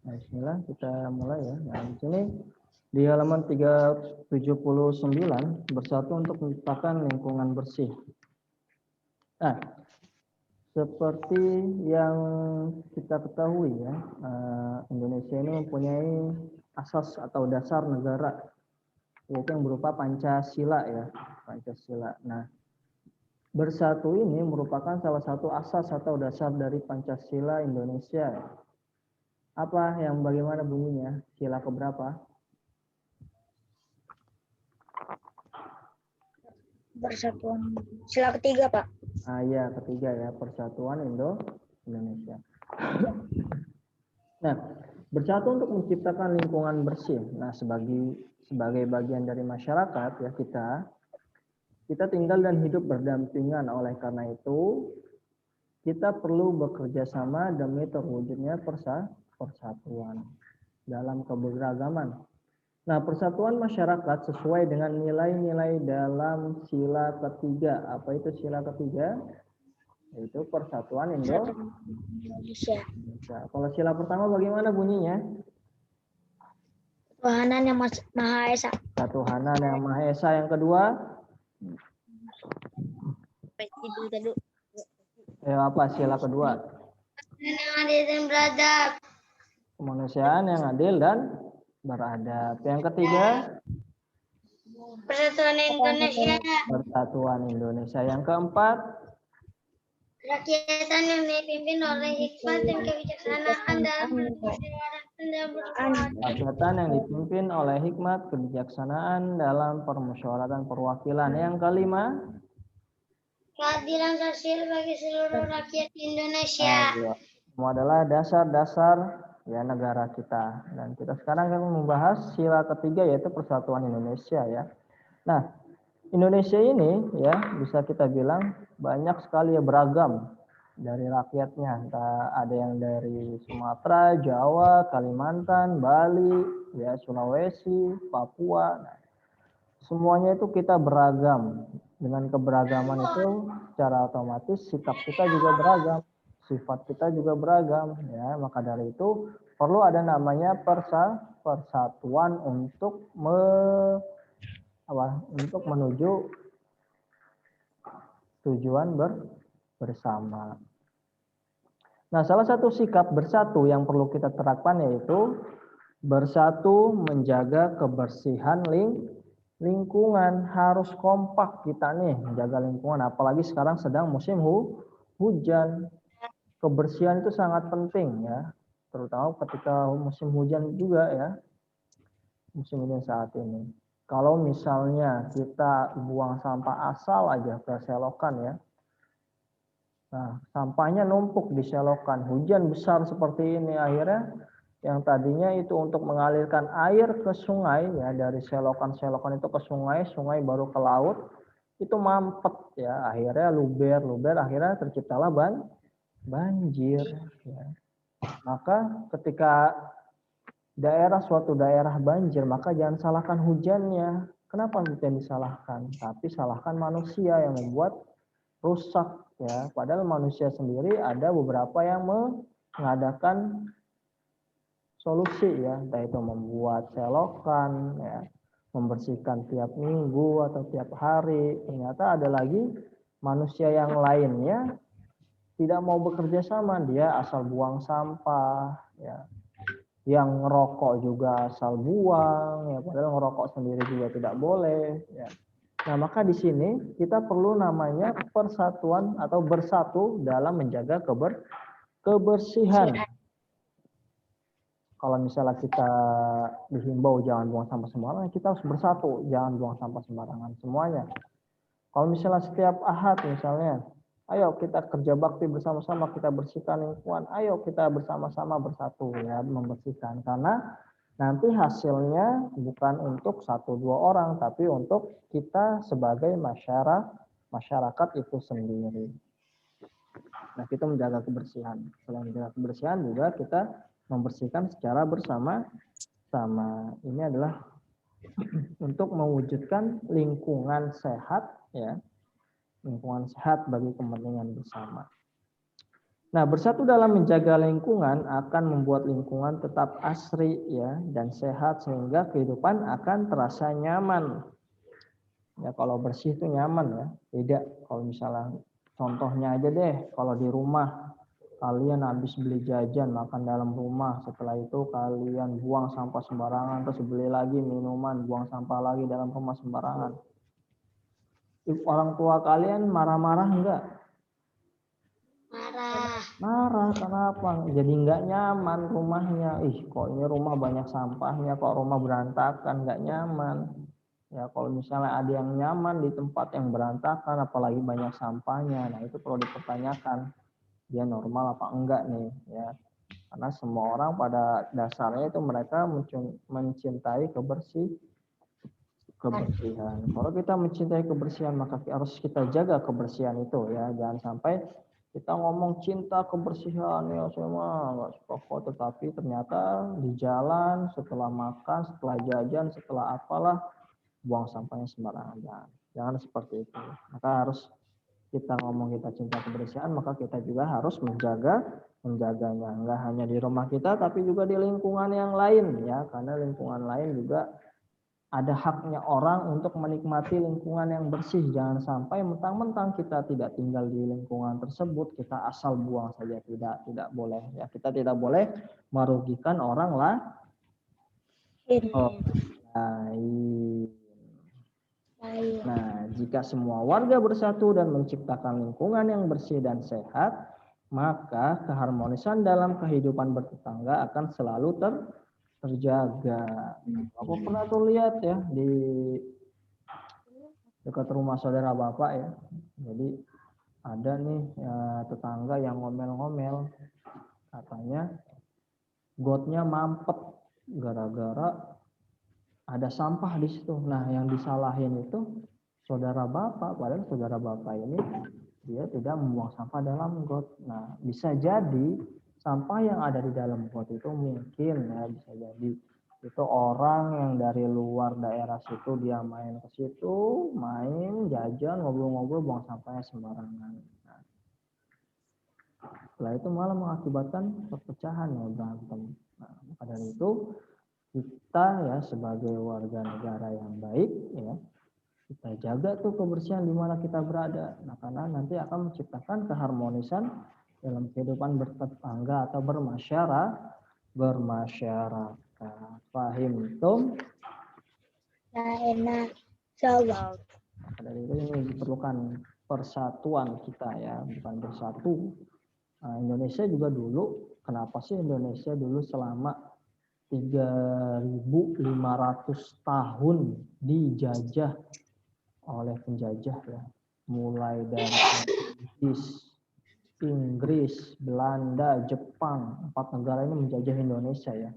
Nah, bismillah kita mulai ya. Nah, di sini di halaman 379 bersatu untuk menciptakan lingkungan bersih. Nah, seperti yang kita ketahui ya, Indonesia ini mempunyai asas atau dasar negara yaitu yang berupa Pancasila ya, Pancasila. Nah, bersatu ini merupakan salah satu asas atau dasar dari Pancasila Indonesia. Apa yang bagaimana bunyinya? Sila keberapa? Persatuan. Sila ketiga, Pak. Ya, ketiga ya, Persatuan Indonesia. Nah, bersatu untuk menciptakan lingkungan bersih. Nah, sebagai bagian dari masyarakat ya kita tinggal dan hidup berdampingan. Oleh karena itu, kita perlu bekerja sama demi terwujudnya persatuan dalam keberagaman. Nah, persatuan masyarakat sesuai dengan nilai-nilai dalam sila ketiga. Apa itu sila ketiga? Yaitu Persatuan Indonesia. Kalau sila pertama bagaimana bunyinya? Ketuhanan yang Maha Esa. Ketuhanan yang Maha Esa. Yang kedua? Apa sila kedua? Yang adil dan beradab. Kemanusiaan yang adil dan beradab. Yang ketiga? Persatuan Indonesia. Persatuan Indonesia. Yang keempat? Rakyatan yang dipimpin oleh hikmat dan kebijaksanaan dalam Rakyatan yang dipimpin oleh hikmat kebijaksanaan dalam permusyawaratan perwakilan. Yang kelima? Keadilan sosial bagi seluruh rakyat Indonesia. Semua adalah dasar-dasar ya negara kita. Dan kita sekarang akan membahas sila ketiga yaitu Persatuan Indonesia ya. Nah, Indonesia ini ya bisa kita bilang banyak sekali ya beragam dari rakyatnya. Ada yang dari Sumatera, Jawa, Kalimantan, Bali, ya Sulawesi, Papua. Nah, semuanya itu kita beragam. Dengan keberagaman itu secara otomatis sikap kita juga beragam, sifat kita juga beragam ya. Maka dari itu perlu ada namanya persatuan untuk untuk menuju tujuan bersama. Nah, salah satu sikap bersatu yang perlu kita terapkan yaitu bersatu menjaga kebersihan lingkungan. Harus kompak kita nih menjaga lingkungan, apalagi sekarang sedang musim hujan. Kebersihan itu sangat penting ya, terutama ketika musim hujan juga ya, musim hujan saat ini. Kalau misalnya kita buang sampah asal aja ke selokan ya, nah sampahnya numpuk di selokan, hujan besar seperti ini, akhirnya yang tadinya itu untuk mengalirkan air ke sungai ya, dari selokan-selokan itu ke sungai, sungai baru ke laut, itu mampet ya, akhirnya luber, akhirnya terciptalah banjir ya. Maka ketika suatu daerah banjir, maka jangan salahkan hujannya. Kenapa hujan disalahkan? Tapi salahkan manusia yang membuat rusak ya. Padahal manusia sendiri ada beberapa yang mengadakan solusi ya, entah itu membuat selokan ya, membersihkan tiap minggu atau tiap hari. Ternyata ada lagi manusia yang lainnya tidak mau bekerja sama, dia asal buang sampah ya. Yang ngerokok juga asal buang ya, padahal ngerokok sendiri juga tidak boleh ya. Nah, maka di sini kita perlu namanya persatuan atau bersatu dalam menjaga kebersihan. Kalau misalnya kita dihimbau jangan buang sampah sembarangan, kita harus bersatu, jangan buang sampah sembarangan semuanya. Kalau misalnya setiap ahad misalnya, ayo kita kerja bakti bersama-sama, kita bersihkan lingkungan, ayo kita bersama-sama bersatu ya membersihkan. Karena nanti hasilnya bukan untuk 1-2 orang, tapi untuk kita sebagai masyarakat itu sendiri. Nah, kita menjaga kebersihan. Selain menjaga kebersihan juga kita membersihkan secara bersama-sama. Ini adalah untuk mewujudkan lingkungan sehat ya. Lingkungan sehat bagi kepentingan bersama. Nah, bersatu dalam menjaga lingkungan akan membuat lingkungan tetap asri ya dan sehat sehingga kehidupan akan terasa nyaman. Ya kalau bersih itu nyaman ya. Beda kalau misalnya contohnya aja deh, kalau di rumah kalian habis beli jajan makan dalam rumah, setelah itu kalian buang sampah sembarangan, terus beli lagi minuman, buang sampah lagi dalam rumah sembarangan. Orang tua kalian marah-marah enggak? Marah. Marah, kenapa? Jadi nggak nyaman rumahnya. Ih, kok ini rumah banyak sampahnya, kok rumah berantakan, nggak nyaman. Ya, kalau misalnya ada yang nyaman di tempat yang berantakan, apalagi banyak sampahnya, nah itu perlu dipertanyakan. Dia normal apa enggak nih, ya. Karena semua orang pada dasarnya itu mereka mencintai kebersihan. Kalau kita mencintai kebersihan, maka harus kita jaga kebersihan itu ya. Jangan sampai kita ngomong cinta kebersihan ya saya mah nggak suka kok, tetapi ternyata di jalan setelah makan, setelah jajan, setelah apalah buang sampahnya sembarangan. Jangan seperti itu. Maka harus kita ngomong kita cinta kebersihan, maka kita juga harus menjaganya. Enggak hanya di rumah kita, tapi juga di lingkungan yang lain ya, karena lingkungan lain juga ada haknya orang untuk menikmati lingkungan yang bersih. Jangan sampai mentang-mentang kita tidak tinggal di lingkungan tersebut, kita asal buang saja. Tidak boleh. Ya, kita tidak boleh merugikan orang lain. Nah, jika semua warga bersatu dan menciptakan lingkungan yang bersih dan sehat, maka keharmonisan dalam kehidupan bertetangga akan selalu terjaga. Aku pernah tuh lihat ya di dekat rumah saudara bapak ya. Jadi ada nih ya, tetangga yang ngomel-ngomel, katanya gotnya mampet gara-gara ada sampah di situ. Nah, yang disalahin itu saudara bapak, padahal saudara bapak ini dia tidak membuang sampah dalam got. Nah, bisa jadi sampah yang ada di dalam got itu mungkin ya bisa jadi itu orang yang dari luar daerah situ dia main ke situ, main jajan, ngobrol-ngobrol, buang sampahnya sembarangan. Nah, setelah itu malah mengakibatkan perpecahan ya, berantem. Nah, maka dari itu kita ya sebagai warga negara yang baik ya, kita jaga tuh kebersihan di mana kita berada. Nah, karena nanti akan menciptakan keharmonisan dalam kehidupan bertetangga atau bermasyarakat. Paham Tom? Enak. Jawab. Dari itu ini diperlukan persatuan kita ya, bukan bersatu. Nah, Indonesia juga dulu, kenapa sih Indonesia dulu selama 3.500 tahun dijajah oleh penjajah ya, mulai dari Inggris, Belanda, Jepang, 4 negara ini menjajah Indonesia ya.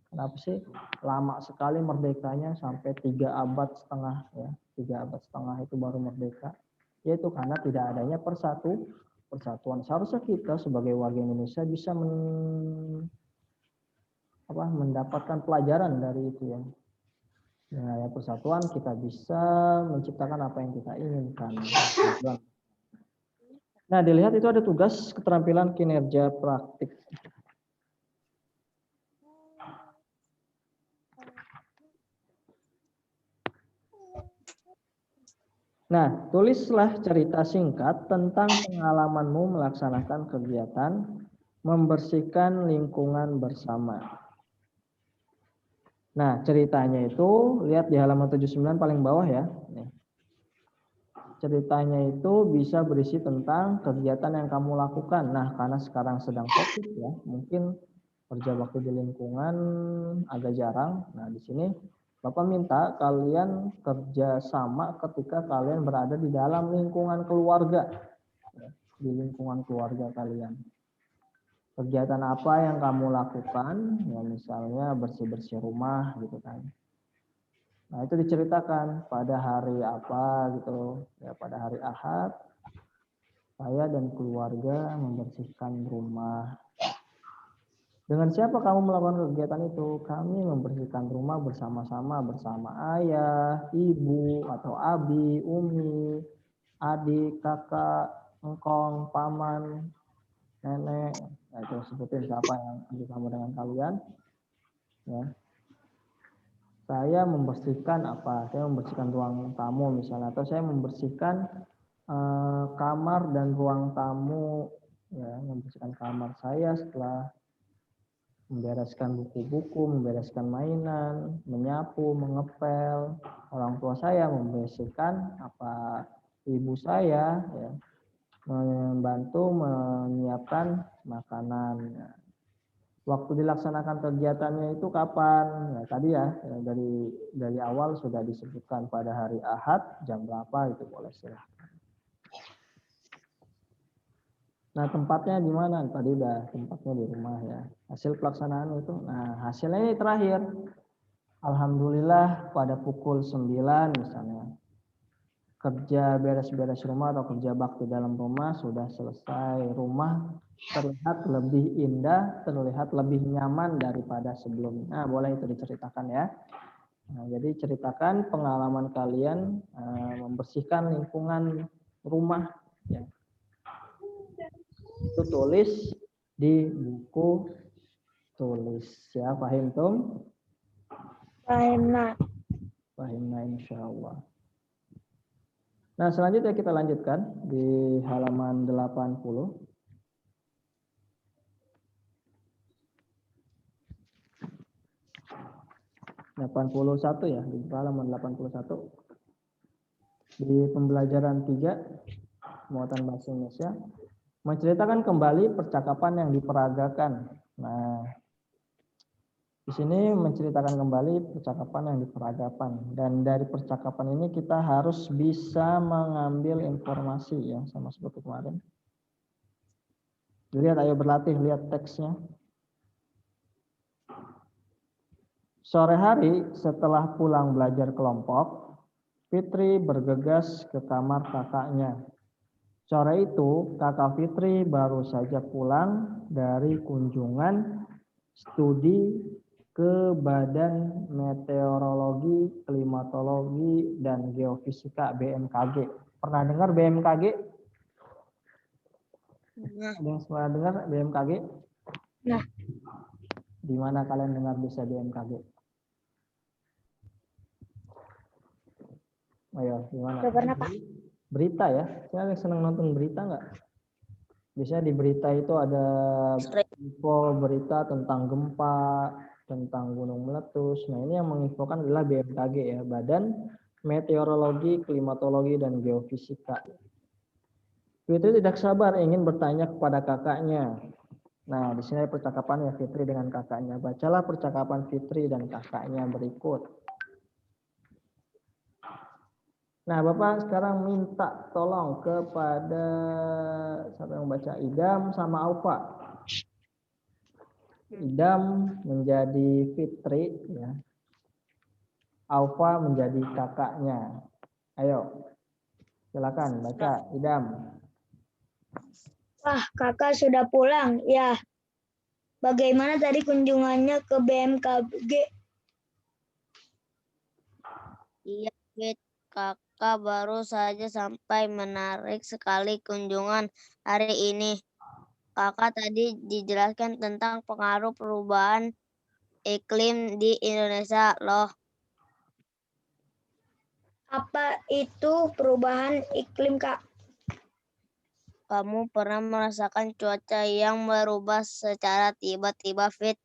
Kenapa sih lama sekali merdekanya sampai 3 abad setengah ya, 3 abad setengah itu baru merdeka? Yaitu karena tidak adanya persatuan. Seharusnya kita sebagai warga Indonesia bisa mendapatkan pelajaran dari itu ya. Dengan ya persatuan kita bisa menciptakan apa yang kita inginkan. Nah, dilihat itu ada tugas keterampilan kinerja praktik. Nah, tulislah cerita singkat tentang pengalamanmu melaksanakan kegiatan membersihkan lingkungan bersama. Nah, ceritanya itu lihat di halaman 79 paling bawah ya. Nih. Ceritanya itu bisa berisi tentang kegiatan yang kamu lakukan. Nah, karena sekarang sedang COVID ya, mungkin kerja bakti di lingkungan agak jarang. Nah, di sini Bapak minta kalian kerja sama ketika kalian berada di dalam lingkungan keluarga. Di lingkungan keluarga kalian. Kegiatan apa yang kamu lakukan? Ya, misalnya bersih-bersih rumah gitu kan. Nah, itu diceritakan pada hari apa gitu. Ya, pada hari Ahad, saya dan keluarga membersihkan rumah. Dengan siapa kamu melakukan kegiatan itu? Kami membersihkan rumah bersama-sama bersama ayah, ibu, atau abi, umi, adik, kakak, engkong, paman. nenek, nah, itu sebutin siapa yang bersama dengan kalian. Ya. Saya membersihkan apa? Saya membersihkan ruang tamu misalnya, atau saya membersihkan kamar dan ruang tamu, ya, membersihkan kamar saya setelah membereskan buku-buku, membereskan mainan, menyapu, mengepel. Orang tua saya membersihkan apa? Ibu saya, ya, membantu menyiapkan makanan. Ya. Waktu dilaksanakan kegiatannya itu kapan? Ya, tadi ya, dari awal sudah disebutkan pada hari Ahad jam berapa itu boleh silahkan. Nah, tempatnya di mana? Tadi udah tempatnya di rumah ya. Hasil pelaksanaan itu. Nah, hasilnya ini terakhir. Alhamdulillah pada pukul 9 misalnya. Kerja beres-beres rumah atau kerja bakti dalam rumah sudah selesai. Rumah terlihat lebih indah, terlihat lebih nyaman daripada sebelumnya. Nah, boleh itu diceritakan ya. Nah, jadi ceritakan pengalaman kalian membersihkan lingkungan rumah. Ya. Itu tulis di buku tulis. Ya, paham Tom? Paham, Nak. Pahimnya insya Allah. Nah, selanjutnya kita lanjutkan di halaman 80. Ya, di halaman 81. Di pembelajaran 3, muatan bahasa Indonesia, menceritakan kembali percakapan yang diperagakan. Nah, di sini menceritakan kembali percakapan yang diperagakan, dan dari percakapan ini kita harus bisa mengambil informasi ya, sama seperti kemarin. Lihat, ayo berlatih, lihat teksnya. Sore hari setelah pulang belajar kelompok, Fitri bergegas ke kamar kakaknya. Sore itu kakak Fitri baru saja pulang dari kunjungan studi ke Badan Meteorologi, Klimatologi, dan Geofisika BMKG. Pernah dengar BMKG? Ada yang pernah dengar BMKG? Nah. Di mana kalian dengar bisa BMKG? Ayo, gimana? Udah pernah, Pak. Berita ya? Saya senang nonton berita nggak? Biasanya di berita itu ada info berita tentang gempa, tentang gunung meletus. Nah, ini yang menginfokan adalah BMKG ya, Badan Meteorologi, Klimatologi, dan Geofisika. Fitri tidak sabar ingin bertanya kepada kakaknya. Nah, di sini ada percakapan ya Fitri dengan kakaknya. Bacalah percakapan Fitri dan kakaknya berikut. Nah, Bapak sekarang minta tolong kepada siapa yang baca, Idam sama Aufa. Idam menjadi Fitri ya. Aufa menjadi kakaknya. Ayo. Silakan baca Idam. Wah, kakak sudah pulang. Ya. Bagaimana tadi kunjungannya ke BMKG? Iya, Fit. Kakak baru saja sampai, menarik sekali kunjungan hari ini. Kakak tadi dijelaskan tentang pengaruh perubahan iklim di Indonesia loh. Apa itu perubahan iklim, Kak? Kamu pernah merasakan cuaca yang berubah secara tiba-tiba, Fit?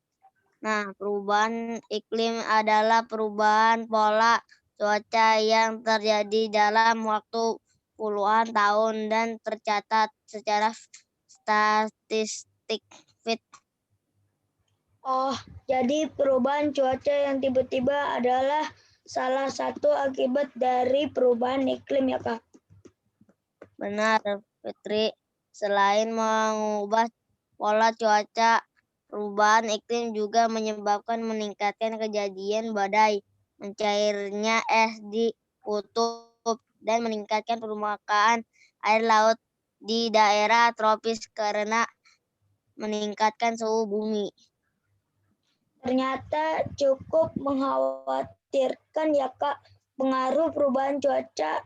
Nah, perubahan iklim adalah perubahan pola cuaca yang terjadi dalam waktu puluhan tahun dan tercatat secara statistik, Fit. Oh, jadi perubahan cuaca yang tiba-tiba adalah salah satu akibat dari perubahan iklim ya, Kak? Benar, Fitri. Selain mengubah pola cuaca, perubahan iklim juga menyebabkan meningkatkan kejadian badai, mencairnya es di kutub, dan meningkatkan permukaan air laut di daerah tropis karena meningkatkan suhu bumi. Ternyata cukup mengkhawatirkan ya, Kak, pengaruh perubahan cuaca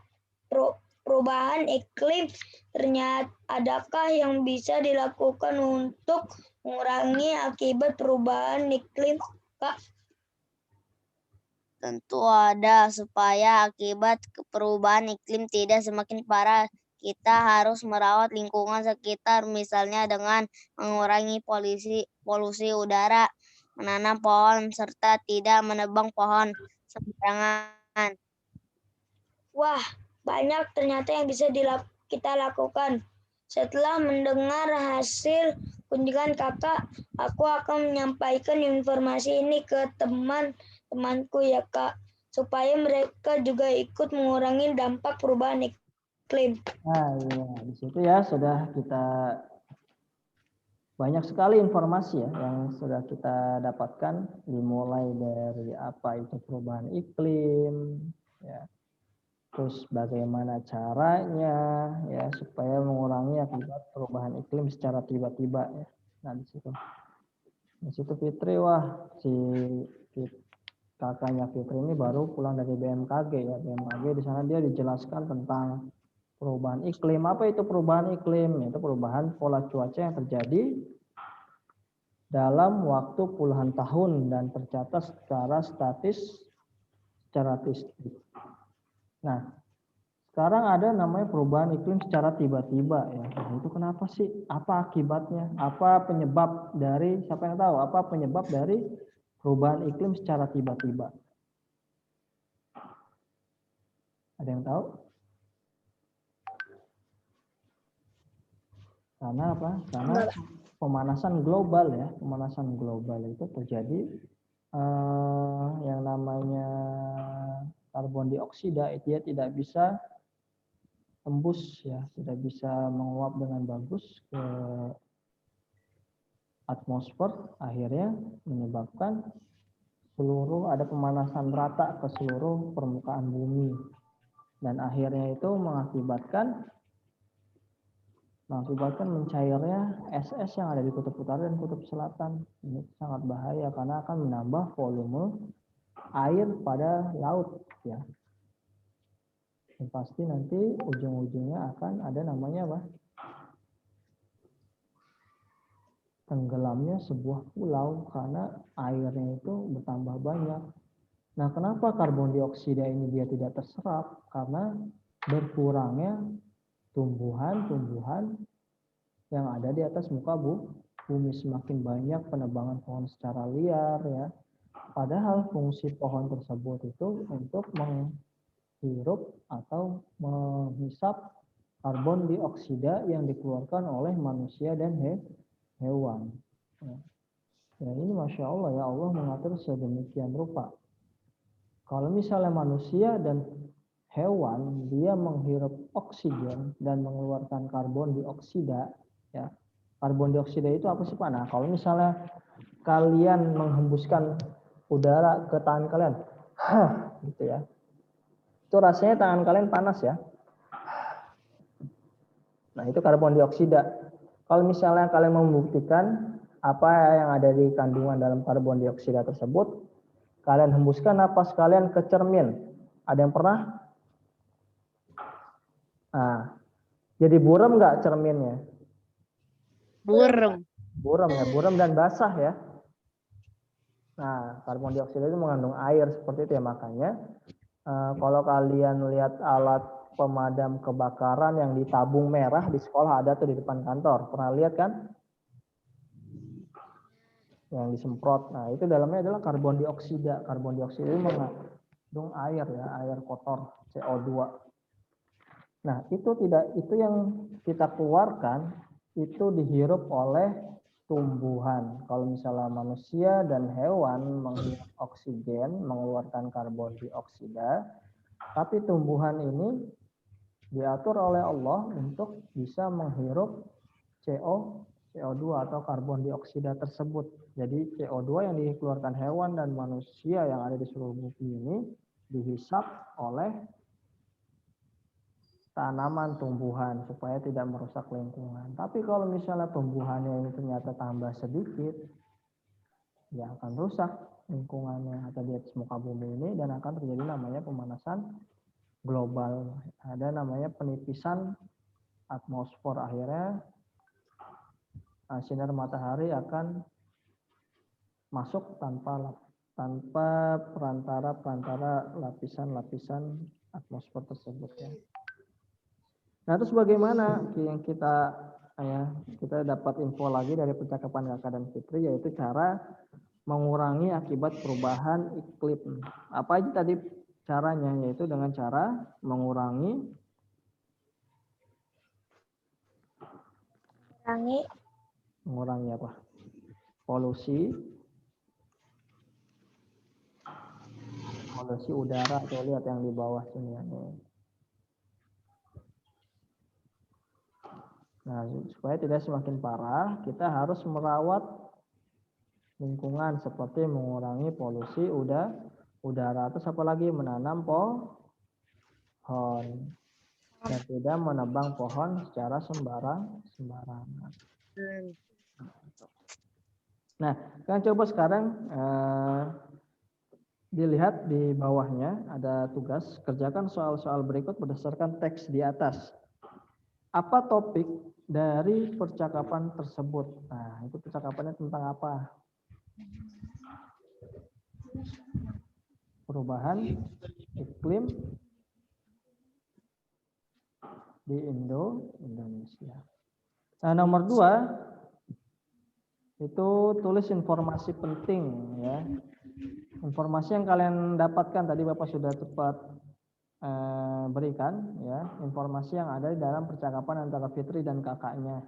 perubahan iklim, ternyata adakah yang bisa dilakukan untuk mengurangi akibat perubahan iklim, Kak? Tentu ada, supaya akibat perubahan iklim tidak semakin parah. Kita harus merawat lingkungan sekitar, misalnya dengan mengurangi polusi udara, menanam pohon, serta tidak menebang pohon sembarangan. Wah, banyak ternyata yang bisa kita lakukan. Setelah mendengar hasil kunjungan kakak, aku akan menyampaikan informasi ini ke teman-temanku ya kak, supaya mereka juga ikut mengurangi dampak perubahan iklim. Nah, iya, di situ ya sudah kita banyak sekali informasi ya yang sudah kita dapatkan, dimulai dari apa itu perubahan iklim, ya, terus bagaimana caranya ya supaya mengurangi akibat perubahan iklim secara tiba-tiba ya. Nah di situ Fitri, wah si kakaknya Fitri ini baru pulang dari BMKG ya. BMKG di sana dia dijelaskan tentang perubahan iklim. Apa itu perubahan iklim? Itu perubahan pola cuaca yang terjadi dalam waktu puluhan tahun dan tercatat secara statistik. Nah, sekarang ada namanya perubahan iklim secara tiba-tiba ya. Nah, itu kenapa sih? Apa akibatnya? Apa penyebab dari, siapa yang tahu? Apa penyebab dari perubahan iklim secara tiba-tiba? Ada yang tahu? Karena apa? Karena pemanasan global ya. Pemanasan global itu terjadi yang namanya karbon dioksida, dia tidak bisa tembus ya, tidak bisa menguap dengan bagus ke atmosfer, akhirnya menyebabkan ada pemanasan rata ke seluruh permukaan bumi, dan akhirnya itu mengakibatkan mencairnya es-es yang ada di kutub utara dan kutub selatan. Ini sangat bahaya karena akan menambah volume air pada laut ya. Dan pasti nanti ujung-ujungnya akan ada namanya apa? Tenggelamnya sebuah pulau karena airnya itu bertambah banyak. Nah, kenapa karbon dioksida ini dia tidak terserap? Karena berkurangnya tumbuhan-tumbuhan yang ada di atas muka bumi. Semakin banyak penebangan pohon secara liar ya. Padahal fungsi pohon tersebut itu untuk menghirup atau menghisap karbon dioksida yang dikeluarkan oleh manusia dan hewan. Ya, ini Masya Allah ya, Allah mengatur sedemikian rupa. Kalau misalnya manusia dan hewan dia menghirup oksigen dan mengeluarkan karbon dioksida ya. Karbon dioksida itu apa sih Pak? Nah, kalau misalnya kalian menghembuskan udara ke tangan kalian, gitu ya. Itu rasanya tangan kalian panas ya. Nah, itu karbon dioksida. Kalau misalnya kalian membuktikan apa yang ada di kandungan dalam karbon dioksida tersebut, kalian hembuskan napas kalian ke cermin. Ada yang pernah? Nah, jadi buram nggak cerminnya? Burem. Buram ya, buram dan basah ya. Nah, karbon dioksida itu mengandung air seperti itu ya, makanya kalau kalian lihat alat pemadam kebakaran yang di tabung merah di sekolah ada tuh di depan kantor. Pernah lihat kan? Yang disemprot. Nah, itu dalamnya adalah karbon dioksida. Karbon dioksida itu mengandung air ya, air kotor, CO2. Nah, itu yang kita keluarkan itu dihirup oleh tumbuhan. Kalau misalnya manusia dan hewan menghirup oksigen, mengeluarkan karbon dioksida, tapi tumbuhan ini diatur oleh Allah untuk bisa menghirup CO2 atau karbon dioksida tersebut. Jadi CO2 yang dikeluarkan hewan dan manusia yang ada di seluruh bumi ini dihisap oleh tanaman tumbuhan supaya tidak merusak lingkungan. Tapi kalau misalnya tumbuhannya ini ternyata tambah sedikit, ya akan rusak lingkungannya atau di atas muka bumi ini dan akan terjadi namanya pemanasan global. Ada namanya penipisan atmosfer, akhirnya sinar matahari akan masuk tanpa perantara lapisan-lapisan atmosfer tersebut ya. Nah, terus bagaimana yang kita dapat info lagi dari percakapan Kakak dan Fitri, yaitu cara mengurangi akibat perubahan iklim. Apa aja tadi caranya? Yaitu dengan cara mengurangi apa? Polusi udara. Tuh lihat yang di bawah sini ya. Nah, supaya tidak semakin parah, kita harus merawat lingkungan seperti mengurangi polusi udara. Terus apalagi menanam pohon dan tidak menebang pohon secara sembarangan. Nah, kan coba sekarang dilihat di bawahnya ada tugas, kerjakan soal-soal berikut berdasarkan teks di atas. Apa topik dari percakapan tersebut? Nah, itu percakapannya tentang apa? Perubahan iklim di Indonesia. Nah, nomor 2 itu tulis informasi penting ya. Informasi yang kalian dapatkan tadi Bapak sudah cepat berikan ya, informasi yang ada di dalam percakapan antara Fitri dan kakaknya.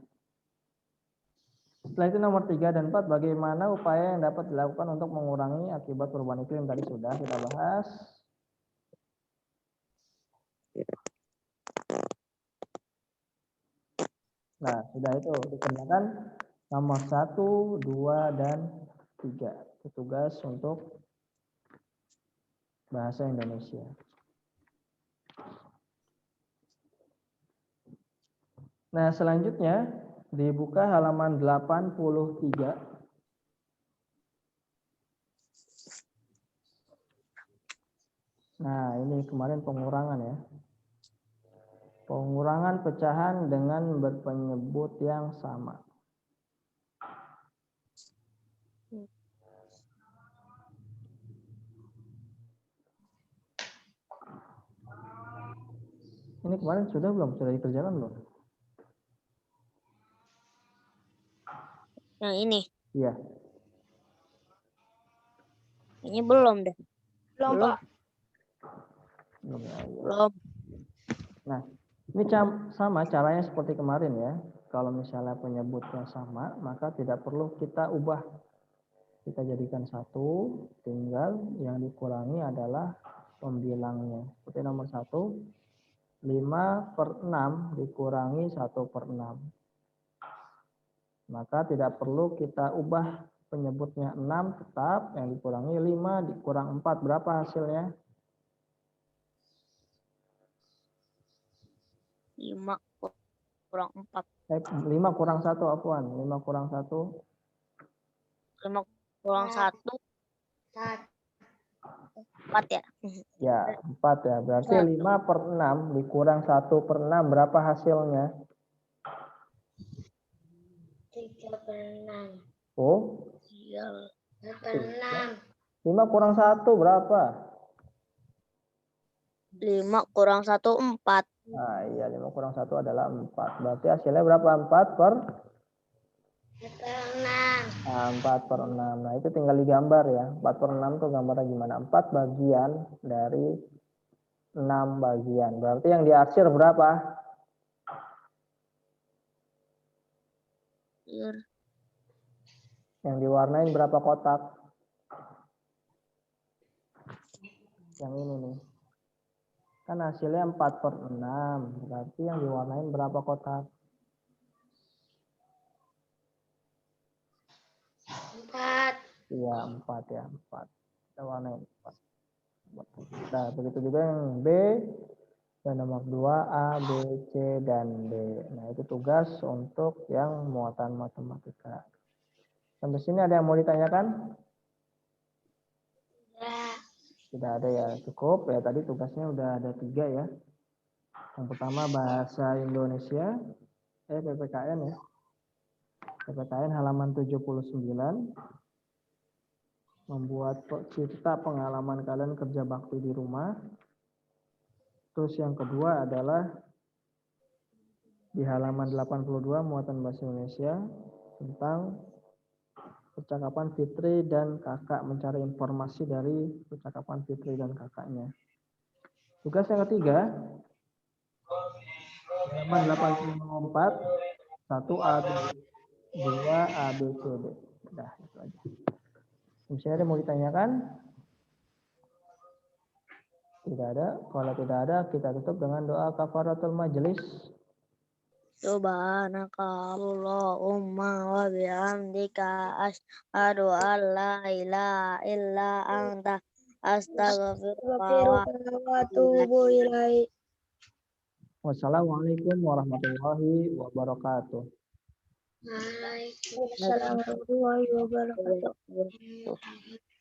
Setelah itu nomor 3 dan 4, bagaimana upaya yang dapat dilakukan untuk mengurangi akibat perubahan iklim, tadi sudah kita bahas. Nah, sudah itu dikerjakan nomor 1, 2, dan 3. Itu tugas untuk bahasa Indonesia. Nah, selanjutnya dibuka halaman 83. Nah, ini kemarin pengurangan ya. Pengurangan pecahan dengan berpenyebut yang sama. Ini kemarin sudah belum? Sudah dikerjakan belum? Yang ini? Iya. Ini belum deh. Belum, Belum. Pak. Belum ya, iya. Belum. Nah, ini sama caranya seperti kemarin ya. Kalau misalnya penyebutnya sama, maka tidak perlu kita ubah. Kita jadikan 1, tinggal yang dikurangi adalah pembilangnya. Seperti nomor 1, 5/6 dikurangi 1/6. Maka tidak perlu kita ubah penyebutnya 6, tetap yang dikurangi 5 dikurang 4. Berapa hasilnya? 5 kurang 4. 5 kurang 1, Afwan. 5 kurang 1. 5 kurang 1. 4 ya? Ya, 4 ya. Berarti 5/6 dikurang 1/6. Berapa hasilnya? 3/6. Oh, 4/6. 5 kurang 1 berapa? 5 kurang 1, 4. Nah, iya, 5 kurang 1 adalah 4. Berarti hasilnya berapa? 4/6. 4/6. Nah, itu tinggal digambar ya. 4/6 itu gambarnya gimana? 4 bagian dari 6 bagian. Berarti yang diarsir berapa? Yang diwarnain berapa kotak? Yang ini nih. Kan hasilnya 4/6. Berarti yang diwarnain berapa kotak? 4. Iya, 4 ya. 4. Kita warnain 4. Nah, begitu juga yang B. Dan nomor 2, A, B, C, dan D. Nah, itu tugas untuk yang muatan matematika. Sampai sini ada yang mau ditanyakan? Ya. Tidak ada ya, cukup ya. Tadi tugasnya udah ada 3 ya. Yang pertama bahasa Indonesia, PPKN ya. PPKN halaman 79. Membuat cerita pengalaman kalian kerja bakti di rumah. Terus yang kedua adalah di halaman 82 muatan bahasa Indonesia tentang percakapan Fitri dan kakak, mencari informasi dari percakapan Fitri dan kakaknya. Tugas yang ketiga, halaman 84, 1A, 2A, B, C, D. Udah, itu aja. Misalnya ada mau ditanyakan? Tidak ada. Kalau tidak ada, kita tutup dengan doa kafaratul majelis. Subhanaka Allahumma wa bihamdika asyhadu an la ilaha illa anta astaghfiruka wa Watubu ilaih. Wassalamualaikum warahmatullahi wabarakatuh. Waalaikumsalam. Assalamualaikum warahmatullahi wabarakatuh. atubu ilaik.